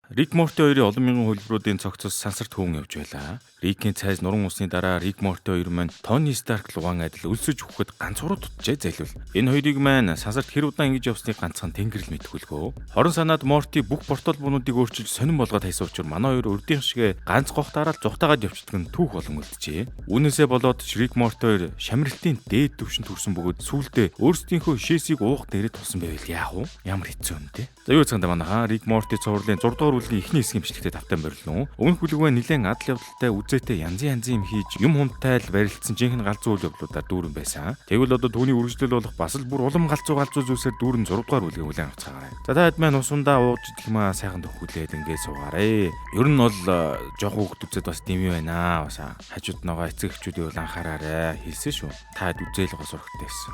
Рик Морти хоёрын олон мянган хөлбөрүүдийн цогцос сансарт хөвөн явж байлаа. Рикийн цайз нуран усны дараа Рик Морти хоёр маань Тони Старк лугаан адил өлсөж өгөхөд ганцуруу тутжээ залвил. Энэ хоёрыг маань сансарт хэр удаан ингэж явсныг ганцхан тэнгэр л мэдхүүлгөө. Хорон санаад Морти бүх портал буунуудыг өөрчилж сонирн болгоод хайсан учраас манай хоёр урдын шигэ ганц гогт дараал зүхтаагаад явчихдаг нь түүх болон үлджээ. Үүнээсээ болоод Рик Морти хоёр шамралтын дээд түвшинд хүрсэн бөгөөд сүүлдээ өөрсдийнхөө шээсийг уух дээрээ тулсан байвал яах вэ? Ямар хэцүү юм те. За юу цаанда манайхаа Рик Морти цувралын 6 дугаар бүлгийн эхний хэсгийн бичлэгтээ тавтан барилнуу. Өмнөх бүлэгвээ нэлээд адал явдалтай үзээтэй янзын юм хийж юм хумтай л барилдсан жинхэнэ галзуу үйл явдлуудаар дүүрэн байсан. Тэгвэл одоо түүний үргэлжлэл болох бас л бүр улам галзуу зүйлсээр дүүрэн 6 дугаар бүлгийн хүлээн авч байгаарай. За таад маань усундаа ууж идэх маа сайхан төгхүүлээд ингээд суугаарай. Ер нь бол жоох хүүхд үзээд бас дэм юм байна. Бас хажууд ногоо эцэг эхчүүдийн бол анхаараарай хэлсэн шүү. Таад үзээл гоо сурахтай байсан.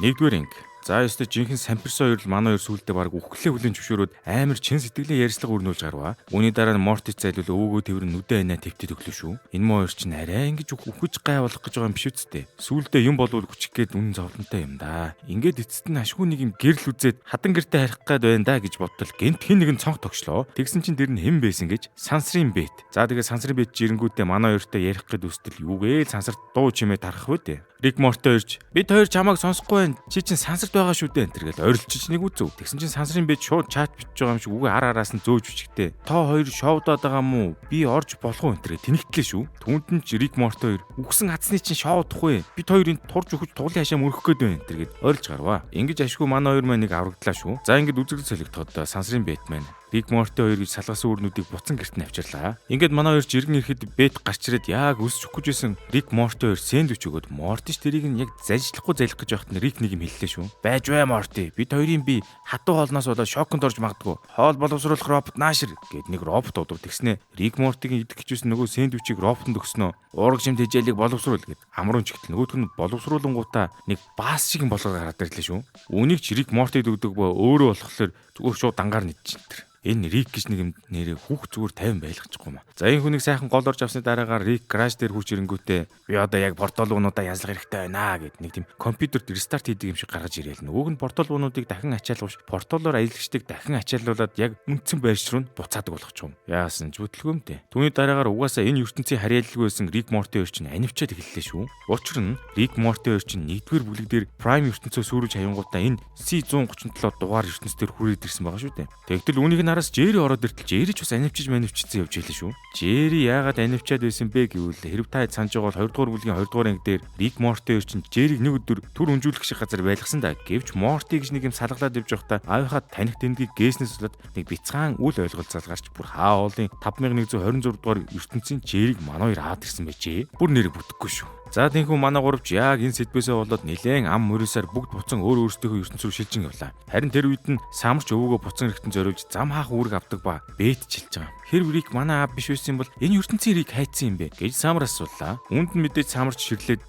Нэгдүгээр анги. За ёстой жинхэнэ сампирсан хоёр л манай хоёр сүултээ баг үхглээ хүлэн зөвшөөрөөд амар чин сэтгэлийн ярьслага өрнүүлж гарваа. Үүний дараа нь Морти зайлвал өвгөө тэвэр нүдэн айнаа твтээд өглөө шүү. Энэ муу хоёр чинь арай ингэж үхэж гай болох гэж байгаа юм биш үсттэй. Сүулдэ юм болвол хүчих гээд үнэн зовлонтой юм да. Ингээд эцэст нь ашгүй нэг юм гэрэл үзээд хатан гэртээ харих гээд байна да гэж бодтол гэнт хин нэгэн цонх тогшлоо. Тэгсэн чинь тэр нь хэн байсан гэж сансрын бэт. За тэгээ сансрын бэт жирэнгүүтээ манай хоёртой ярих гээд үстэл юугээ сансарт дуу чимээ тарах вэ дээ. Рик Морти хоёрч бид хоёр чамайг сонсохгүй байна. Чи чинь сансарт байгаа шүү дээ энэ гэл ойрлчиж нэг үзв. Тэгсэн чинь сансрын бэд шууд чат бичиж байгаа юм шиг үгүй араас нь зөөж бичгтээ. Тоо хоёр шоудаад байгаа мó? Би орж болох уу энэ тэнэгтлээ шүү. Түүнд нь ч Рик Морти хоёр үгсэн хацны чинь шоудах вэ? Бид хоёрын турж өгч туглын хашаа мөрөх гээд байна энэ гэл ойрлж гарваа. Ингэж ашгүй манай хоёр маань нэг аврагдлаа шүү. За ингэж үзэгдэл солигдоход сансрын бэд маань Рик Морти хоёр гэж салгасан үрнүүдийг буцан гэрт нь авчирлаа. Ингээд манай хоёр ч иргэн ирэхэд бэд гарч ирээд яг өсөж өгөх гэжсэн Рик Морти хоёр сэндвич өгөөд Морти ч тэрийг нь яг зажлахгүй залих гэж байхад нь Рик нэг юм хэллээ шүү. Байж бай Морти. Бид хоёрын бие хатуу хоолноос болоод шоконд орж магадгүй. Хоол боловсруулах робот наашир гэд нэг робот удав тэгснэ. Рик Мортигийн идэх гэжсэн нөгөө сэндвичийг роботонд өгснөө. Уурга шимт хижээлийг боловсруул гэд амрун чигтэл нөгөөх нь боловсруулангуудаа нэг баас шиг юм болгоод гараад ирлээ шүү. Үүнийг ч Рик Мортид өгдөг бо өөрөө болохоор зүгээр шууд дангаар нийтж энэ. Энэ Рик гэж нэг юм нэрээ хүүх зүгээр 50 байлгачихгүй маа. За энэ хүнийг сайхан гол орж авсны дараагаар Рик краш дээр хурж ирэнгүүтээ би одоо яг портал буунуудаа язлах хэрэгтэй байна гэд нэг тийм компьютерт рестарт хийдэг юм шиг гаргаж ирээл. Нөгөөг нь портал буунуудыг дахин ачаалгавч порталоор аялагчдыг дахин ачааллуулад яг үндсэн байрш руу буцаадаг болгочих юм. Яасан ч бүтлгөөмтэй. Түүний дараагаар угаасаа энэ ертөнцийн харьяалалгүй байсан Рик Морти хоёр чинь анивчаад эхэллээ шүү. Учир нь Рик Морти хоёр чинь нэгдүгээр бүлэг дээр Prime ертөнцөө сүрүүлж хаянгуудаа энэ C137 дугаар ертөнц дээр хүрээд ирсэн байгаа шүү дээ. Тэгтэл үүнийг араас Жэри ороод иртэл Жэри ч бас анивчиж манивчсан явж ийлээ шүү. Жэри яагаад анивчаад байсан бэ гэвэл хэрв та санаж байгаа бол 2 дугаар бүлгийн 2 дугаар анги дээр Рик Морти хоёр чинь Жэриг нэг өдөр түр өнжүүлэх шиг газар байлгасан да. Гэвч Морти гэж нэг юм салгалаад явж байхдаа аавынхаа таних тэмдгийг гээснээс болоод нэг бяцхан үл ойлголцол гарч бүр хаа хоолын 5126 дугаар ертөнцийн Жэриг манай хоёр аваад ирсэн байжээ. Бүр нэр бүтэхгүй шүү. За тиймээ манай гуравч яг энэ сэдвээсээ болоод нэлээд ам мөрөөсөөр бүгд буцан өөрсдийнхөө ертөнц рүү шилжин явлаа. Харин тэр үед нь самарч өвөөгөө буцан эрэхтэн зориулж зам хаах үүрэг авдаг ба бэт чилж байгаа. Хэрв Рик манай аав биш байсан бол энэ ертөнцийн Рик хайцсан юм бэ гэж самар асуулаа. Үүнд нь мэдээж самарч ширлээд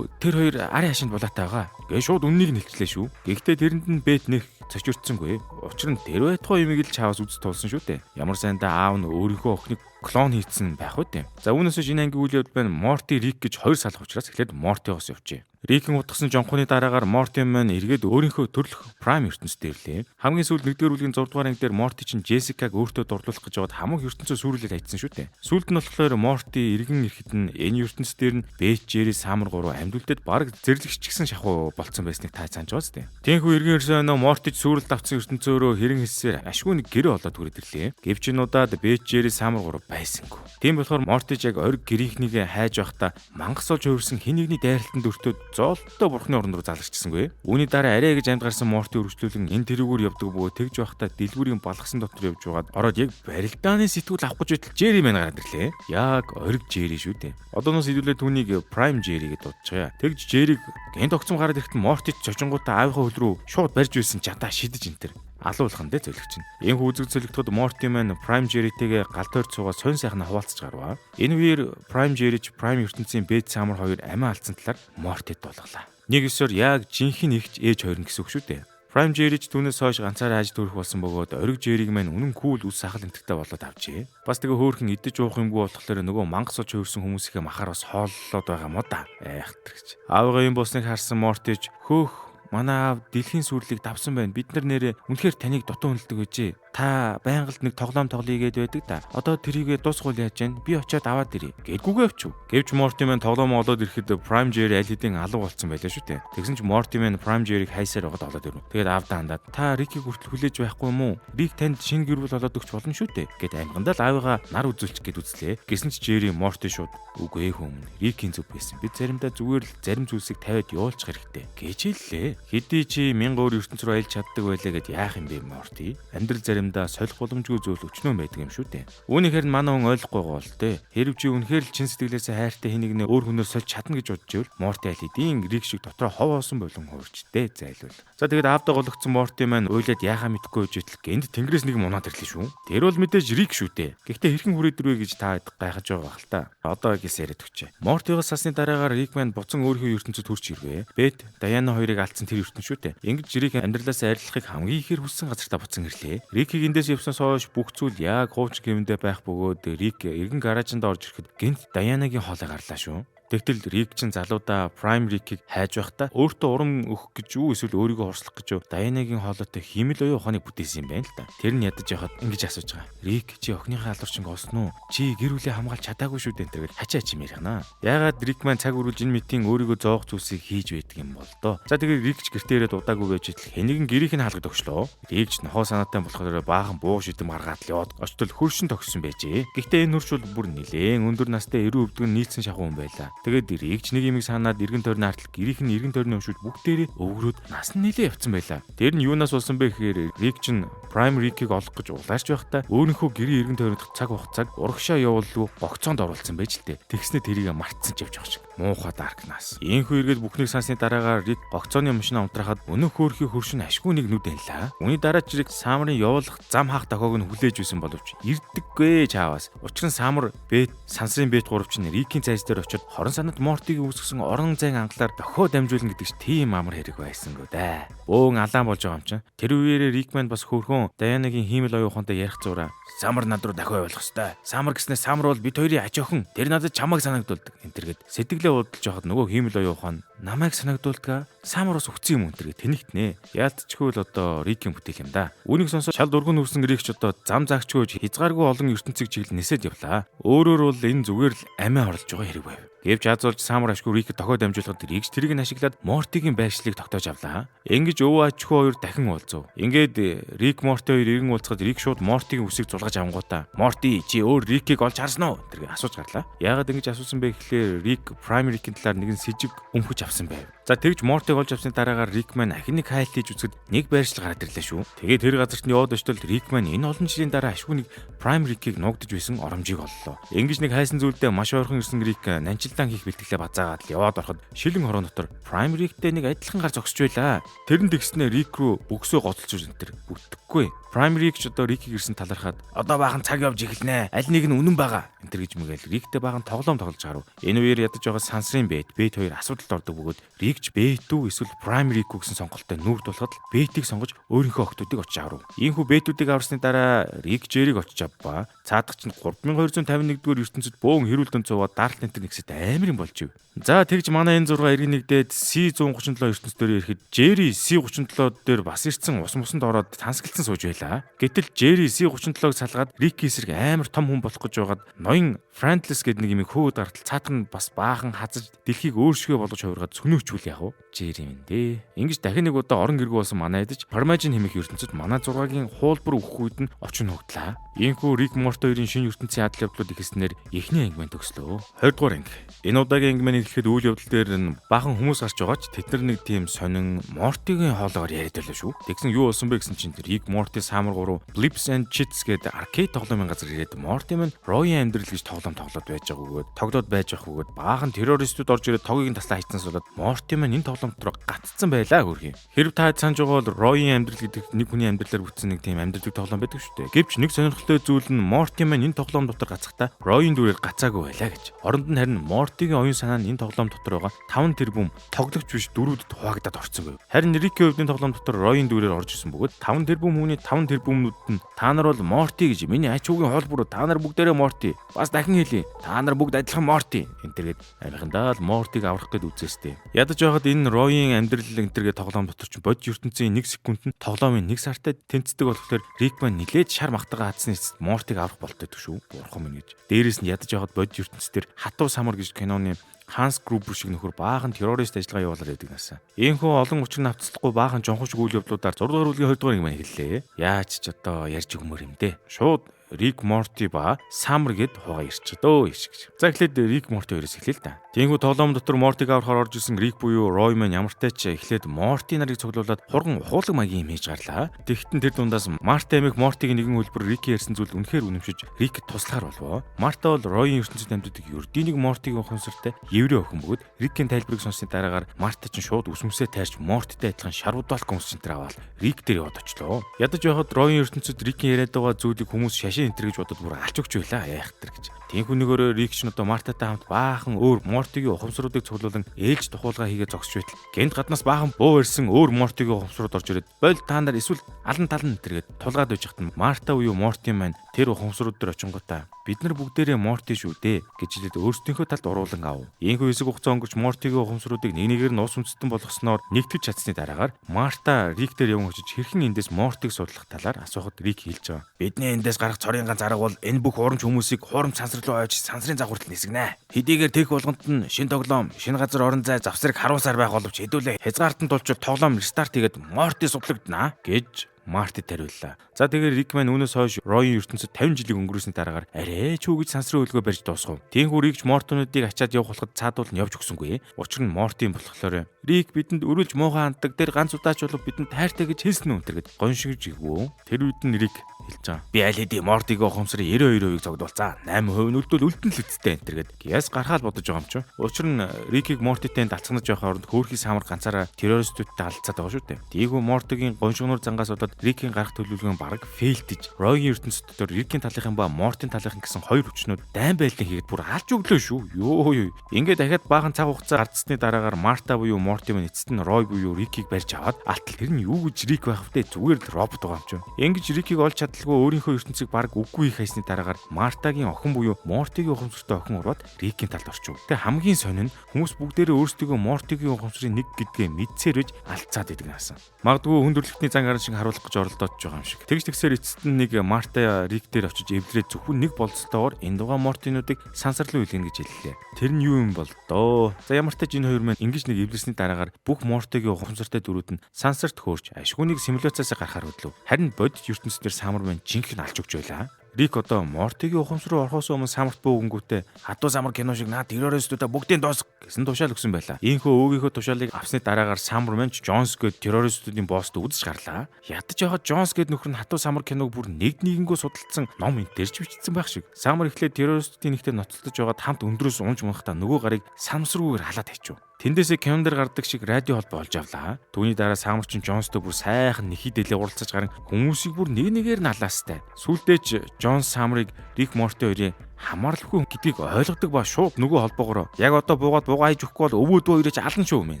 тэр хоёр арын хашинд булаатай байгаа гэж шууд үннийг нэлчлээ шүү. Гэхдээ тэрэнд нь бэт нэх цочирдсангүй. Учир нь тэр байтугай юмыг л чаавас үз тулсан шүү дээ. Ямар сайндаа аав нь өөрийнхөө охиныг клон хийцэн байх үү. За үүнээс энэ анги үйл явдал байна. Морти Рик гэж хоёр салах учраас эхлээд Мортигоос явжээ. Рикийн утгасан жонхны дараагаар Морти маань эргээд өөрийнхөө төрлөх Prime ертөнцид ирлээ. Хамгийн сүүлд 1-р бүлгийн 6 дугаар анги дээр Морти чинь Джессикаг өөртөө дурлуулах гэж яваад хамаг ертөнцөө сүрүүлээд хайцсан шүү дээ. Сүүлд нь болохоор Морти эргэн ирэхэд нь энэ ертөнц дээр нь Бэт Жэри Самар 3 амьдулдад баг зэрлэгч гисэн шахуу болцсон байсныг та санаж байгаа зү. Тэнхүү эргэн ирсэн өнөө Морти ч сүрэлд авсан ертөнцөөрөө хэрэн хэлсээр ашгүй нэг гэрээ олоод түрээд ирлээ. Гэвч нуудаад Бэт Жэри Самар 3 байсангүй. Тийм болохоор Морти яг ориг гэрийнхнийг хайж байхдаа мангас олж хувирсан хин нэгний дайралтанд өртөөд зоолтой бурхны орон руу залгачсангүй. Үүний дараа арай гэж амьд гарсан Морти өргөжлүүлэн энэ тэрүүгээр явдаг бөгөө тэгж байхдаа дэлгүүрийн балгасан дотор явж байгаад ороод яг барилдааны сэтгүүл авах гэж байтал Жэри маань гараад ирлээ. Яг ориг Жэри шүү дээ. Одооноос хэдүүлээ түүнийг Prime Жэри гэж дуудчихъя. Тэгж Жэриг гэнт огцом гараад ирэхэд Морти чочонгуудаа аавынхаа хөл рүү шууд барьж байсан чадаа шидэж энтер алуулхан дээ зөвлөгч нь. Энэ хүүзэг зөвлөгтөд Морти маань Prime Жэритэйгээ гал тойр цуугаа сонь сайхан хуваалцаж гарваа. Энэ үеэр Prime Жэрич Prime ертөнцийн Бэт Самар 2 амиа алдсан талаар Мортид дуулгалаа. Нэг ёсоор яг жинхэнэ ихч ээж хоёр нь гэсэн үг шүү дээ. Prime Жэрич түүнээс хойш ганцаараа хайж төрөх болсон бөгөөд ориг Жэриг маань үнэн кул үс сахал энтэгтэй болоод авчээ. Бас тэгээ хөөхөн идэж уух юмгүй болохоор нөгөө мангас сууж хөрсөн хүмүүсийнхээ махаар бас хооллоод байгаа мó да. Айхтар гэж. Аавгаа юм болсныг харсан Мортич хөөх Манай аав дэлхийн сүрлийг давсан байна. Бид нар нэрээ үнэхээр таныг дутуу үнэлдэг байжээ. Та байнгалд нэг тоглоом тоглоё гээд байдаг да. Одоо тэрийгээ дуусгуул яаж вэ? Би очиод аваад ирье. Гэдгүйгээ авчив. Гэвч Morty маань тоглоом олоод ирэхэд Prime Jerry аль хэдийн алга болсон байлаа шүү дээ. Тэгсэн чинь Morty маань Prime Jerry-г хайсаар байгаад олоод ирв. Тэгээд аавдаа хандаад та Rick-ийг хүртэл хүлээж байхгүй юм уу? Rick танд шинэ гэр бүл олоод өгч болно шүү дээ. Гэт аймгандаа л аавыгаа нар үзүүлчих гээд үзлээ. Гэсэн чи Jerry Morty шууд үгүй ээ хүмүүс. Rick-ийн зүг байсан. Бид заримдаа зүгээр л зарим зүйлсийг тавиад явуулчих хэрэгтэй. Гэж хэллээ. Хэдий чи 1000 өөр ертөнц рүү аялж чаддаг байлаа гэд яах юм бэ Morty? Амьдрал заримдаа солих боломжгүй зүйл өчнөө байдаг юм шүү дээ. Үүнийг харин манай хүн ойлгохгүй гоо л дээ. Хэрв чи үнэхээр л чин сэтгэлээсээ хайртай хэнийг нэ өөр хүнээр сольж чадна гэж бодож ивэл Morty аль хэдийн Rick шиг дотроо хов хоосон болон хуурчтэй зайлвал. За тэгээд аавдаа гологцсон Morty маань уйлаад яахаа мэдэхгүй үжитэл гэнт тэнгэрээс нэг мунаад ирлээ шүү. Тэр бол мэдээж Rick шүү дээ. Гэхдээ хэрхэн хүрээд ирвэ гэж та гайхаж байгаа хэл та. Одоо гис яриад өгчээ. Morty-гоос сасны дараагаар Rick маань буцан өөрийнхөө ертөнцид хурч ирвэ. Beth, Diana хоёрыг алдсан тэр ертөнц шүү дээ. Ингэж Rick амьдралаас арилахыг хамгийн ихээр хүссэн газартаа буцан ирлээ. Rick-ийг эндээс явснаас хойш бүх зүйл яг хуучин гэмдээ байх бөгөөд Rick эргэн гаражинд орж ирэхэд гэнт Diana-гийн хоолой гарлаа шүү. Тэгтэл Rick чин залуудаа Prime Rick-ийг хайж байхдаа өөртөө урам өгөх гэж юу эсвэл өөрийгөө хорслох гэж юу Diana-гийн хоолойтой хиймэл оюу ухааныг бүтээсэн юм байна л да. Тэр нь ядаж яхад ингэж асууж байгаа. Rick чи охиныхаа алуурчинг олсон уу? Чи гэр бүлээ хамгаалж чадаагүй шүү дээ гэж хачаа чимээр хана. Яагаад Rick маань цаг үргэлж энэ митинг өөрийгөө зоох зүйлсийг хийж байдаг юм бол доо. За тэгээд Rick ч гэртээ ирээд удаагүй байж итэл хэнийгэн гэрийг нь хаалгад өгчлөө. Rick ч нохоо санаатай болохоор баахан буу шидэм гаргаад л яваад очтол хөршин тогссон байжээ. Гэхдээ энэ хөрш бол бүр нилээн өндөр настай эрүү өвдгөн нийцсэн шахуу юм байла. Тэгээд Rick нэг юмыг санаад эргэн тойрны артал гэрийнх нь эргэн тойрны өмшүүд бүгдээрээ өвгрөөд нас нь нилээ явцсан байла. Тэр нь юунаас болсон бэ гэхээр Rick чинь Prime Rick-ийг олох гэж улаарч байхдаа өөрийнхөө гэрийн эргэн тойронд цаг хугацааг урагшаа явуулгүй богцоонд оруулсан байж л дээ. Тэгснэ тэрийг мартсан ч явж байгаа шиг. Муухай Darkness. Ийхүү эргээд бүхнийг сансны дараагаар Rick богцооны өмшнө унтрахад өнөө хөөрхийн хөршин ашгүй нэг нүд анлаа. Үүний дараа ч Rick Summer-ын явуулах зам хаах дохоог нь хүлээж байсан боловч ирдэггүй чааваас. Учир нь Summer Beth сансрын Beth гурвч нь Rick-ийн цайз дээр очиод хорон санаад Morty-г үүсгэсэн орон зайн ангалаар дохио дамжуулна гэдэг ч тийм амар хэрэг байсан гоо да. Бөөн алаан болж байгаа юм чинь. Тэр үеэрээ Rick маань бас хөөрхөн Diana-гийн хиймэл оюу ухаантай ярих зураа. Summer над руу дахиад явуулах ёстой. Summer гэснээр Summer бол бид хоёрын аж охин. Тэр надад чамайг санагдуулдаг. Энтергээд сэтгэлээ удалж явахад нөгөө хиймэл оюу ухаан намайг санагдуулдаг. Summer бас өгсөн юм өнтергээд тэнэгтнэ. Яалтчгүй л одоо Rick-ийн бүтээл юм да. Үүнийг сонсоод шал дургуун нүрсэн Rick ч одоо зам загчгүй хязгааргүй олон ертөнцийг чиглэл нисээд явлаа. Өөрөөр бол энэ зүгээр л амиа орлож байгаа хэрэг байв. Гэвч азуулж Summer ашгүй Rick дохиод дамжуулахад Rick тэрийг нь ашиглаад Morty-гийн байршлыг тогтоож авлаа. Ингэж өвөө ачгүй хоёр дахин уулзав. Ингээд Rick Morty хоёр иргэн уулзахад Rick шууд Morty-гийн үсийг зулгаж авангуудаа Morty чи өөр Rick-ийг олж харсан уу? тэргээ асууж гарлаа. Яагаад ингэж асуусан бэ гэхлээр Rick Prime Rick-ийн талаар нэгэн сэжиг өмхөж авсан байв. За тэгж Morty-г олж авсны дараагаар Rick маань ахин нэг хайлт хийж үзэхэд нэг байршил гараад ирлээ шүү. Тэгээд тэр газарт нь яваад очтол Rick маань энэ олон жилийн дараа ашгүй нэг Prime Rick-ийг нуугдаж байсан оромжийг оллоо. Ингэж нэг хайсан зүйлдээ маш ойрхон ирсэн Rick нанчилдаан хийх бэлтгэлээ базаагаад яваад ороход шилэн хорон дотор Prime Rick-тэй нэг адилхан гар зогсож байлаа. Тэрэн тэгснээр Rick рүү бөксөө гоцолж энэ төр бүтггүй. Prime Rick ч одоо Rick-ийг ирсэн талархаад одоо баахан цаг явж эхэлнэ. Аль нэг нь үнэн байгаа. энэ төр гэж мэгэл Rick-тэй баахан тоглоом тоглож гарав. Энэ үеэр ядаж байгаа сансрын Beth хоёр асуудалд ордог бөгөөд Rick Beth үү эсвэл Prime Rick үү гэсэн сонголттой нүүр тулахад Beth-ийг сонгож өөрийнхөө охтуудыг очиж авав. Ийхүү Beth-үүдийг авсны дараа Rick Jerry-г очиж авбаа. Цаадах чинь 3251-р ертөнцид бөөн хэрүүлдэн цуваад Dark Lantern нэгсэд амар юм болж ив. За тэгж манай энэ 6 иргэн нэгдээд C137 ертөнц дээр ирэхэд Jerry C37 дээр бас ирсэн ус мусанд ороод тансгэлцэн сууж байлаа. Гэтэл Jerry C37-г салгаад Rick эсрэг амар том хүн болох гэж байгаад ноён Friendless гэдэг нэг юм хөөд гартал цаатах нь бас баахан хазаж дэлхийг өөршгөө болгож хувиргаад цөнөөчвөл яах вэ? Jerry минь дээ. Ингэж дахин нэг удаа орон гэргүй болсон манай эдэж Parmagine хэмээх ертөнцид манай 6-гийн хуулбар өгөх үед нь очин хугдлаа. Ийхүү Rick Morty хоёрын шинэ ертөнцийн адал явдлууд ихэснээр эхний ангиман төгслөө. 20 дугаар анги. Энэ удаагийн ангиманы эхлэхэд үйл явдал дээр нь баахан хүмүүс гарч байгаа ч тэд нар нэг тийм сонин Morty-гийн хоолоогоор яриад байлаа шүү. Тэгсэн юу болсон бэ гэсэн чинь Rick Morty Summer 3 Blips and Cheats гэдэг аркейд тоглоомын газар ирээд Morty минь Roy-ийн амьдрал гэж тоглоом тоглоод байж байгаа бөгөөд тоглоод байж байгаа бөгөөд баахан террористүүд орж ирээд тогийг нь таслаа хайцсан болоод Morty минь энэ тоглоом дотор гатцсан байлаа хөрхий. Хэрв та санаж байгаа бол Roy-ийн амьдрал гэдэг нэг хүний амьдралаар бүтсэн нэг тийм амьдралыг тоглоом байдаг шүү дээ. Гэвч нэг сонирхолтой зүйл нь Morty минь энэ тоглоом дотор гацахдаа Roy-ийн дүрээр гацаагүй байлаа гэж. Оронд нь харин Morty-гийн оюун санаа нь энэ тоглоом дотор байгаа 5 тэрбум тоглогч биш дөрүүдэд хуваагдаад орцсон байв. Харин Rick-ийн хувьд энэ тоглоом дотор Roy-ийн дүрээр орж исэн бөгөөд 5 тэрбум хүний 5 тэрбумнууд нь та нар бол Morty гэж миний ач хүүгийн хоолбор та нар бүгдээрээ Morty бас дахин дахин хэлий. Та нар бүгд адилхан Морти. Энтергээд амихандаа л Мортиг аврах гээд үзээстэй. Ядаж байхад энэ Роийн амьдрал энтергээд тоглоом дотор ч бод ертөнцийн 1 секундэд тоглоомын 1 сартай тэнцдэг болохоор Рик маань нилээд шар махтагаа хадсны эцэст Мортиг аврах болтой шүү. Бурхан минь гэж. Дээрээс нь ядаж байхад бод ертөнцийн хатуу самар гэж киноны Ханс Грубер шиг нөхөр баахан террорист ажиллагаа явуулаад байдаг насаа. Ийхүү олон учир навцлахгүй баахан жонхош үйл явдлуудаар 6 дугаар бүлгийн 2 дугаар юм хэллээ. Яаж ч одоо ярьж өгмөр юм дээ. Шууд Рик Морти ба Самар гэд хугаа ирчих дөө гэж. За эхлээд Рик Морти хоёроос эхлэе л да. Тиймгүй тоглоом дотор Мортиг аврахаар орж исэн Рик буюу Рой маань ямартай ч эхлээд Морти нарыг цуглуулад хурган ухуулаг маягийн имиж гарлаа. Тэгтэн тэр дундаас Марта эмэг Мортиг нэгэн хөлбөр Рики ярьсан зүйл үнэхээр үнэмшиж Рикд туслахаар болов. Марта бол Ройн ертөнцид амьдардаг ердийн нэг Мортигийн ухамсартай еврей охин бөгөөд Рикийн тайлбарыг сонссны дараагаар Марта ч шууд үсмсээ тайрч Мортитай адилхан шарвуудалт гомсчинтер аваад Рик дээр яваад очлоо. Ядаж байхад Ройн ертөнцид Рикийн яриад байгаа зүйлийг хүмүүс шашин энтер гэж бодод бүр алж өгч байлаа яах тэр гэж. Тэнхүү нэгөөрөө Рик ч одоо Мартатай хамт баахан өөр Мортигийн ухамсаруудыг цуглуулan ээлж тухуулгаа хийгээд зогсож байтал гэнт гаднаас баахан буу ирсэн өөр Мортигийн ухамсарууд орж ирээд боль та нар эсвэл алан талан энтергээд тулгаад байж хат Марта буюу Морти маань тэр ухамсарууд дээр очингуудаа бид нар бүгдээрээ Морти шүү дээ гэж хэлээд өөрсдийнхөө талд уруулан ав. Ийхүү хэсэг хугацаа өнгөрч Мортигийн ухамсаруудыг нэг нэгээр нь ус үндэстэн болгосноор нэгтгэж чадсны дараагаар Марта Рик дээр явсан очиж хэрхэн эндээс Мортиг судлах талаар асуухад Рик хэлж байгаа. Бидний эндээс гарах цорын ганц арга бол энэ бүх урамч хүмүүсийг хурамч сансар руу ойж сансрын загварт нисгэнэ. Хэдийгээр тех болгонд нь шин тоглоом, шин газар орон зай завсрыг харуулсаар байх боловч хэдүүлээ хязгаартанд тулчвал тоглоом рестарт хийгээд Морти судлагдана гэж Марти тариуллаа. За тэгээд Рик маань үүнээс хойш Ройн ертөнцид 50 жилиг өнгөрөөсний дараагаар арай ч үгэж сансрын хөлгөө барьж дуусгав. Тиймгүй Рикч Мортонуудыг ачаад явах болоход цаадуул нь явж өгсөнгүй. Учир нь Мортийн болохоор Рик бидэнд өрүүлж муухай ханддаг. Тэр ганц удаач болов бидэнд тайртай гэж хэлсэн үү тэргээд гоншигж игвөө. Тэр үед нь Рик хэлж байгаа. Би аль хэдийн Мортигийн ухамсарын 92%-ийг цогдуулцаа. 8% нь үлдвэл үлдэн л үсттэй энэ тэргээд гяс гарахаал бодож байгаа юм чи. Учир нь Рикийг Мортитэй далцгнаж явах оронд хөөрхий самар ганцаараа террористуудтай алцаад байгаа шүү дээ. Тиймгүй Мортигийн гоншигнуур зангаас болоод Рикийн гарах төлөвлөгөө баг фейлдэж Ройн ертөнцид дотор Рикийн талынхан ба Мортийн талынхан гэсэн хоёр хүчнүүд дайн байлдан хийгээд бүр алж өглөө шүү. Ёо. Ингээд дахиад баахан цаг хугацаа гардсны дараагаар Марта буюу Морти маань эцэст нь Рой буюу Рикийг барьж аваад алтал тэр нь юу гэж Рик байх втэ зүгээр л робот байгаа юм чинь. Ингэж Рикийг олж чадалгүй өөрийнхөө ертөнцийг баг үгүй хийх хайсны дараагаар Мартагийн охин буюу Мортигийн ухамсартай охин ураад Рикийн талд орчив. Тэгээ хамгийн сонин нь хүмүүс бүгдээрээ өөрсдөө Мортигийн ухамсарын нэг гэдгээ мэдсээр үж алцаад идэг наасан. Магадгүй хүндрэлтний зан гаран шиг харуулах гэж оролдож байгаа юм шиг. Тэгж тэгсээр эцэст нь нэг Марта Рик дээр очиж эвдрээд зөвхөн нэг болцолтойгоор энэ дугаа Мортинуудыг сансарлуу илгэнэ гэж хэллээ. Тэр нь юу юм бол доо. За ямар ч тач энэ хоёр маань ингэж нэг эвлэсний дараагаар бүх Мортигийн ухамсартай дөрүүд нь сансарт хөөрч ашгүйнийг симуляцаас гаргахаар хөдлөв. Харин бодит ертөнцийн самар маань жинхэнэ алж өгч байлаа. Рик одоо Мортигийн ухамсар руу орохоос өмнө самарт бөөгөнгүүтээ хатуу самар кино шиг наад террористуудаа бүгдийн дуусгах гэсэн тушаал өгсөн байлаа. Ийхүү өөрийнхөө тушаалыг авсны дараагаар самар маань Джонс гээд террористуудын босст үдэж гарлаа. Ядаж яваад Джонс гээд нөхөр нь хатуу самар киног бүр нэг нэгнгөө судалсан ном интерж бичсэн байх шиг. Самар эхлээд террористуудын нэгтээ ноцтолж яваад хамт өндрөөс унж махта нөгөө гарыг самсруугаар халаад тавьчихв. Тэндээсээ кинондэр гардаг шиг радио холбоо олж авлаа. Түүний дараа Самарчин Джонстой бүр сайхан нэхий дэлээ уралцаж гарын хүмүүсийг бүр нэг нэгээр нь алаастай. Сүүлдээ Джонс Самарыг Рик Морти хоёрын хамаарлахгүй гэдгийг ойлгодог ба шууд нөгөө холбоогоор яг одоо буугаад буугаа хийж өгөхгүй бол өвөө дөө ирэж алан шүү мэн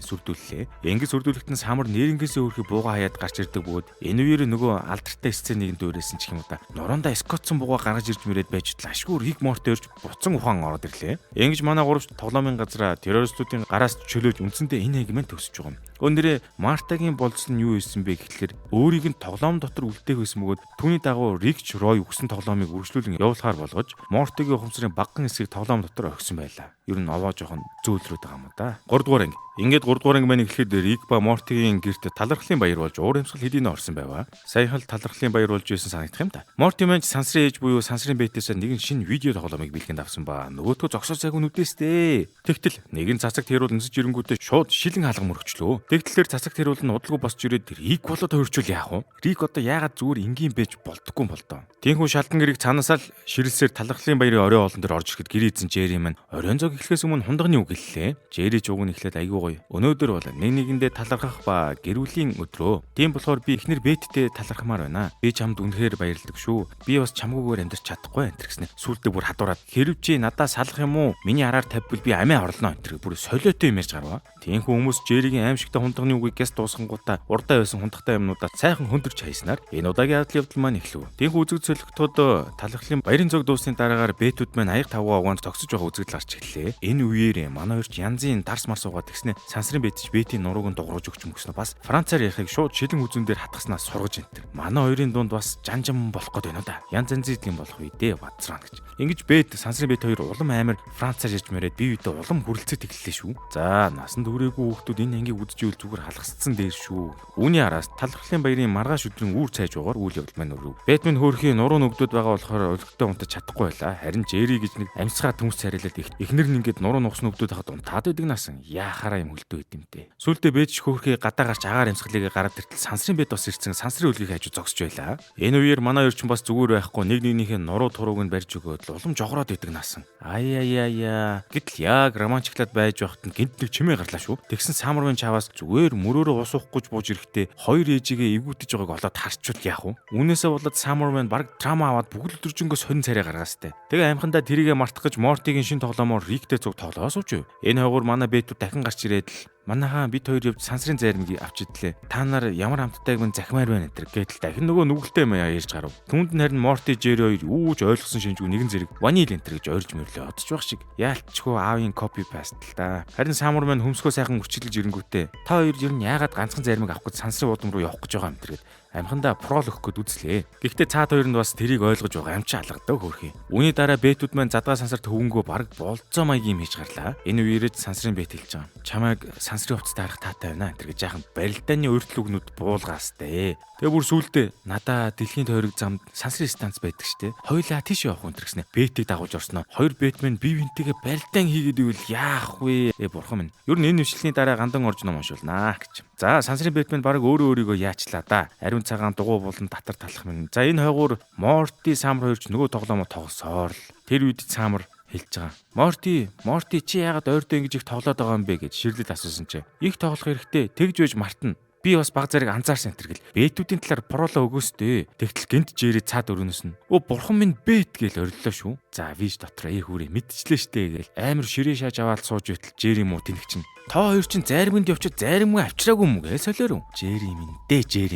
сүрдүүллээ. Ингэж сүрдүүлэхдээ Самар нэрнгээсээ өөрхий буугаа хаяад гарч ирдэг бөгөөд энэ үеэр нөгөө алдартай сценыг дүүрээсэн ч юм уу да. Нуруундаа скотсон буугаа гаргаж ирж мөрөөд байж тал ашгүй Рик Морти өрж буцан ухаан ороод ирлээ. Ингэж манай гуравч тоглоомын газраа террористуудын гараас чөлөөж үндсэндээ энэ хэгмэн төгсөж байгаа юм. Өнөөдөр Мартагийн болцсон юу исэн бэ гэхэлэр өөрийг нь тоглоом дотор үлдээх байсан бөгөөд түүний дагуу Рикч Рой өгсөн тоглоомыг үргэлжлүүлэн явуулахаар болгож Мортигийн ухамсарын багахан хэсгийг тоглоом дотор орхисон байлаа. Ер нь овоо жоохон зөөлрөөд байгаа юм да. 3 дугаар анги. Ингээд 3 дугаар анги маань эхлэхэд Рик ба Мортигийн гэрт талархлын баяр болж уур амьсгал хэдийнэ орсон байваа. Саяхан л талархлын баяр болж байсан санагдах юм да. Морти маань сансрын ээж буюу сансрын бэйтээс нэгэн шинэ видео тоглоомыг бэлгэнд авсан ба нөгөөдгөө зогсоо цайг нүдээстэй. Тэгтэл нэгэн цацагт хэрүүл нисэж ирэнгүүтээ шууд шилэн хаалга мөрөгчлөө. Тэгтлэр цацагт хэрүүл нь удалгүй босч ирээд Рик болоод хувирчвал яах вэ? Рик одоо яагаад зүгээр энгийн байж болдоггүй юм бол доо. Тэнхүү шалтан гэрийг цаанаасаа л ширэлсээр талархлын баярын орой олон дээр орж ирэхэд гэр эзэн Жери маань оройн зог эхлэхээс өмнө хундагны үг хэллээ. Жери ч уг нь эхлээд аягүй гоё. Өнөөдөр бол нэг нэгэндээ талархах ба гэр бүлийн өдрөө. Тийм болохоор би эхнэр Беттэй талархмаар байна. Би чамд үнэхээр баярлалдаг шүү. Би бас чамгүйгээр амьдарч чадахгүй энэ гэсэн. Сүултээ бүр хадуураад хэрв чи надаас салах юм уу? Миний араар тавьбал би амиа орлоо энэ бүр солиотой юм ярьж гарваа. Тиймээс хүмүүс Жеригийн аимшигтай хундагны үгийг гяс дуусгангуудаа урдаа байсан хундагтай юмнуудаа сайхан хөндрч хайснаар энэ удаагийн ардл явдал маань эхлэв. Тиймээс үзэг зөвлөгтүүд талхлын баярын зог дуусны дараагаар бэтүүд маань аяг тавгаа угаанд тогсож байгаа үзэгдэл гарч эхэллээ. Энэ үеэр манай хоёрч янзын дарс марс угаад тэгснэ сансрын бэтж бэтийн нурууг нь дугруулж өгч мөкснө бас Францаар ярихыг шууд шилэн үзүүн дээр хатгаснаас сургаж энтер. Манай хоёрын дунд бас жанжам болох гээд байна да. Янз янзын болох үе дээ бацраана гэж. Ингэж бэт сансрын бэт хоёр улам амар Францаар ярьж мэрээд бие биедээ улам хүрлцэж эхэллээ шүү. За насанд хүрээгүй хүүхдүүд энэ ангийг үдчихвэл зүгээр халахсцсан дээр шүү. Үүний араас талхлын баярын маргааш өдрийн үүр цайж угаар үйл явдал маань өрөв. Бэтмен хөөрхийн нуруу нөгдүүд байгаа болохоор өлегтэй унтаж чадахгүй байлаа. Харин Жери гэж нэг амьсгаа төмс царилаад эхнэр нь ингээд нуруу нухс нөгдүүд хахад унтаад идэг насан. Яахаараа юм хөлтөө идэмтэй. Сүүлдээ бэж хөөрхий гадаа гарч агаар амьсгалыг гараад иртэл сансрын бэт бас ирсэн сансрын үлгийг хажуу зогсож байлаа. Энэ үеэр манай өрчин бас зүгээр байхгүй нэг нэгнийхээ нуруу турууг нь барьж өгөөд улам жогроод идэг насан. Аяа. Гэтэл яг романтиклаад байж байхад нь гинт нэг чимээ гарлаа шүү. Тэгсэн Самурын чаваас зүгээр мөрөөрөө ус уух гэж бууж ирэхдээ хоёр ээжигээ эвгүүтэж байгааг олоод харчвал яах вэ? Үүнээсээ болоод Самурын баг драма аваад бүгд өдөржингөө сонин царай гаргаастай. Тэгээ амхандаа тэрийгэ мартах гэж Мортигийн шин тоглоомоор Риктэй зүг тоглоо сууж. Энэ хойгоор манай бэтүүд дахин гарч ирээд л манайхаа бид хоёр явж сансрын зайрмыг авч идлээ. Та нар ямар хамттайг мэн захимаар байна энэ гэтэл дахин нөгөө нүгэлтэй маяа ярьж гарав. Түүнд нь харин Морти Жери хоёр юуж ойлгосон шинжгүй нэгэн зэрэг ванил энтер гэж ойрж мөрлөө одож байх шиг. Яалтчгүй аавын копи паст л да. Харин Самур маань хөмсгөө сайхан үрчилж ирэнгүүтээ та хоёр ер нь яагаад ганцхан зайрмыг авах гэж сансрын удам руу явах гэж байгаа юм тэргээд амхандаа прол өгөх гээд үзлээ. Гэхдээ цаад хоёр нь бас тэрийг ойлгож байгаа амч алгадаг хөрхий. Үүний дараа бэтүүд маань задгаа сансар төвөнгөө баг болцоо маягийн юм хийж гарлаа. Энэ үеэрээ сансрын бэт хэлж байгаа. Чамайг сансрын хувцастай харах таатай байна энэ гэж жаахан барилдааны өртлөгнүүд буулгаастай. Тэгээ бүр сүулдэ надаа дэлхийн тойрог замд сансрын станц байдаг штэ. Хоёлаа тийш явах энэ гэснэ. Бэтийг дагуулж орсноо. Хоёр бэтмен бие бинтийгээ барилдаан хийгээд ивэл яах вэ? Бурхан минь. Ер нь энэ нэвшлэлийн дараа гандан орж ном уншуулнаа гэж. За сансрын бэтмен баг өөрийгөө яачлаа да. Ариун цагаан дугуй болон татар талах минь. За энэ хойгуур Морти Самар хоёрч нөгөө тоглоомоо тоглосоор л тэр үед Самар хэлж байгаа. Морти чи яагаад ойртой ингэж их тоглоод байгаа юм бэ гэж ширлэд асуусан чи. Их тоглох хэрэгтэй тэгж байж мартна. Би бас баг зэрэг анзаарсан энэ гэл. Бэтүүдийн талаар проло өгөөстэй. Тэгтэл гинт Жери цаад өрнөс нь. Бурхан минь бэт гэж ориллоо шүү. За виж дотроо хүрээ мэдчихлээ штэ гээл. Амар ширээ шааж аваад сууж байтал Жери муу тэнэг чинь. Та хоёр чинь зайрманд явчихад зайрмаа авчираагүй юм гээ солиоров. Жери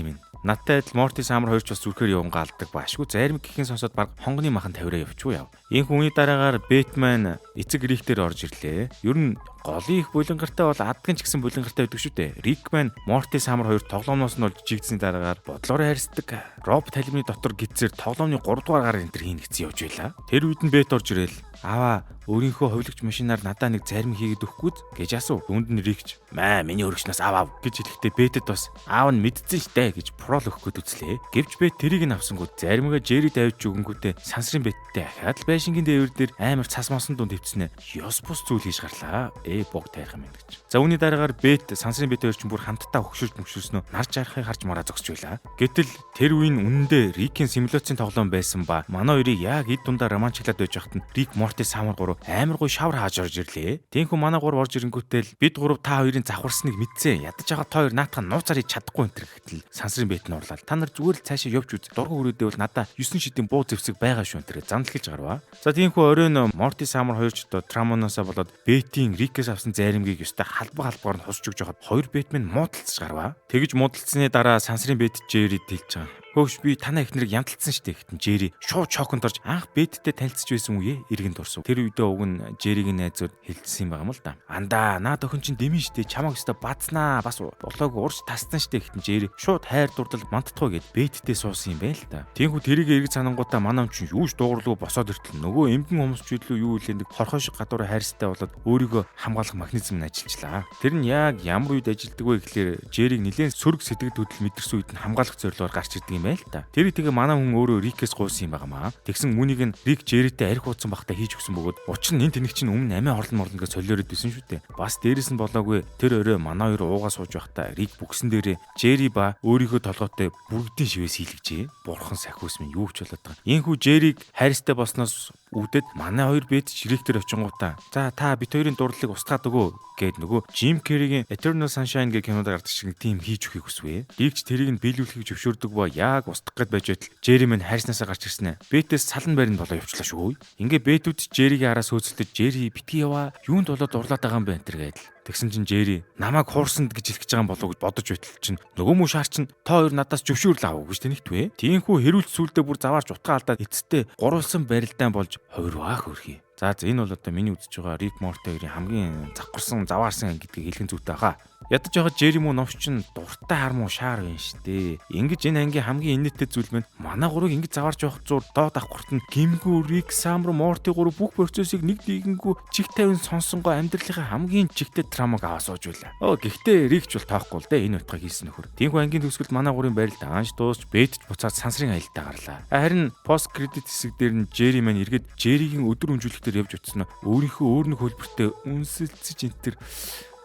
минь. Надтай адил Морти Самар хоёрч бас зүрхээр явангаа алдаг баашгүй зайрмаг гэхин сонсоод баг хонгоны махан тавираа явчихгүй яв. Ийх үний дараагаар Бэтмен эцэг Рихтер орж ирлээ. Ер нь голын их булангартай бол адгын ч гэсэн булангартай байдаг шүү дээ. Рикмен Морти Самар хоёр тоглоомноос нь олж жигдсэний дараагаар бодлороо харьцдаг. Роб талимны дотор гидсээр тоглоомны 3 дугаар гар энтер хийнэ гэсэн явж байла. Тэр үед нь Бэт орж ирэл. Аваа өөрийнхөө ховлогч машинаар надаа нэг зарим хийгээд өгөхгүй гэж асуув. Дүнд нь Рикч миний өргөчнөөс аваа гэж хэлэхдээ Бэтэд бас аав нь мэдсэн штэ гэж прол өгөх гээд үзлээ. Гэвч Бэт тэрийг нь авсангууд заримгаа Жери давж өгөнгүүтээ сансрын Бэттэй ахаад л байшингийн дээвэр дээр амар цас мосон дунд хөвцнэ. Ёс бус зүйл хийж гарлаа. Бог тайрах юм гэж. За үүний дараагаар Бэт сансрын Бэт хоёр ч бүр хамтдаа хөгшөрснөө нар жарахыг харж мараа зогсож байла. Гэтэл тэр үеийн үнэндээ Рикийн симуляцийн тоглоом байсан ба манай хоёрыг яг эд дундаа романчлаад байж хахад нь Рик Морти Самар гурав амар гоё шавар хааж орж ирлээ. Тэнхүү манай гурав орж ирэнгүүтэл бид гурав та хоёрын завхарсныг мэдсэн. Ядаж байгаа та хоёр наатах нууцаар хийж чадахгүй энэ гэтэл сансрын Бэт нь урлаа. Та нар зүгээр л цаашаа явж үз. Дургу өрөөдөө бол надаа 9 шидийн буу зэвсэг байгаа шүү энэ занл хэлж гарваа. За тэнхүү оройн Морти Самар хоёрч Трамоноосаа болоод Бэтийн Рикээс авсан зайримгийг ёстой халбаар нь хусж өгж хахад хоёр Бэтмен муудалцж гарваа. Тэгж муудалцсны дараа сансрын Бэт Жерид хэлж байгаа. Хөөш би танаа ихнэрийг янталсан штэ гэхтэн Жери шууд шоконд орж анх Бэттэй танилцж байсан үе эргэн дурсав. Тэр үедээ уг нь Жеригийн найзууд хэлсэн юм байгаа юм л да. Андаа наад охин чинь дэмэн штэ чамаг өстө бацнаа бас болоог урж тассан штэ гэхтэн Жери шууд хайр дурдал мантдахгүй гэд Бэттэй суусан юм байна л да. Тиймгүй тэрийг эргэж санангуудаа манай хүн чинь юуж дуугарлуу босоод иртэл нөгөө эмгэн хүмүүс ч илүү юу илэндэг хорхой шиг гадуур хайрстай болоод өөрийгөө хамгаалах механизм нь ажиллажлаа. Тэр нь яг ямар үед ажилдаг вэ гэхлээр Жериг нэлээд сөрөг сэтгэл хөдлөл мэдэрсэн үед нь хамгаалах зорилгоор гарч ирдэг юм байл та. Тэр тэгээ манай хүн өөрөө Рикээс гуйсан юм байгаамаа. Тэгсэн үнийг нь Рик Жеритэй арх ууцсан бахта хийж өгсөн бөгөөд учир нь энэ тэнэг чинь өмнө амиа хорлон морлон гэж солиороод байсан шүү дээ. Бас дээрэс нь болоогүй тэр орой манай хоёр уугаа сууж байхдаа Рик бүгсэн дээрээ Жери ба өөрийнхөө толгойтой бүргэдийн шивээс хийлгэжээ. Бурхан сахиус минь юу ч болоод байгаа. Ийхүү Жериг хайрстай болсноос үүдээд манай хоёр бэд Рихтер очингуудаа за та бит хоёрын дурлалыг устгаад өгөө гэд нөгөө Jim Carrey-гийн Eternal Sunshine гэх кинонд гардаг шиг тийм хийж өгөхийг хүсвэ. Рикч тэрийг нь биелүүлэхийг зөвшөөрдөг ба яг устгах гээд байж байтал Жери мань хайрснаасаа гарч ирсэн ээ. Бэтээс салан байранд болоо явчлаа шүү. Ингээ Бэтүүд Жеригийн араас хөөцөлдөж Жери битгий яваа. Юунд болоод урлаад байгаа юм бэ энэ гэдэл. Тэгсэн чинь Жери намайг хуурсанд гэж хэлэх гэж байгаа юм болов уу гэж бодож байтал чинь нөгөө муу шаар чинь та хоёр надаас зөвшөөрөл авах гэж тэнэгтвэ. Тийхүү хэрүүлж сүулдэ бүр заваарч утгаа алдаад эцэстээ гурвалсан барилдаан болж хувирваа хөрхий. За энэ бол одоо миний үзэж байгаа Рик Мортигийн хамгийн завхарсан заваарсан гэдгийг хэлхэн зүйтэй хаа. Ядаж байгаа Жери муу новч чинь дуртай хармуу шаар байна штэ. Ингэж энэ ангийн хамгийн инээдтэй зүйл маань манай гурыг ингэж заваарч явах зур доод авахгүйт нь Гимгүү, Рик, Самру, Морти гурав бүх процессыг нэг нэгэнгүү чиг тавин сонсонгоо амьдралынхаа хамгийн чигтэй драмаг аваа сууж байлаа. Гэхдээ Рикч бол тоохгүй л дээ энэ утгыг хийсэн нөхөр. Тиймгүй ангийн төгсгөлд манай гурийн барилд анш дуусч бэтж буцаад сансрын аялалтаа гарлаа. Харин пост кредит хэсэг дээр нь Жери маань эргээд Жеригийн өдөр өмжүүлэлтээр явж утсан нь өөрийнхөө өөр нэг хөлбөртөө үнсэлцэж энтер.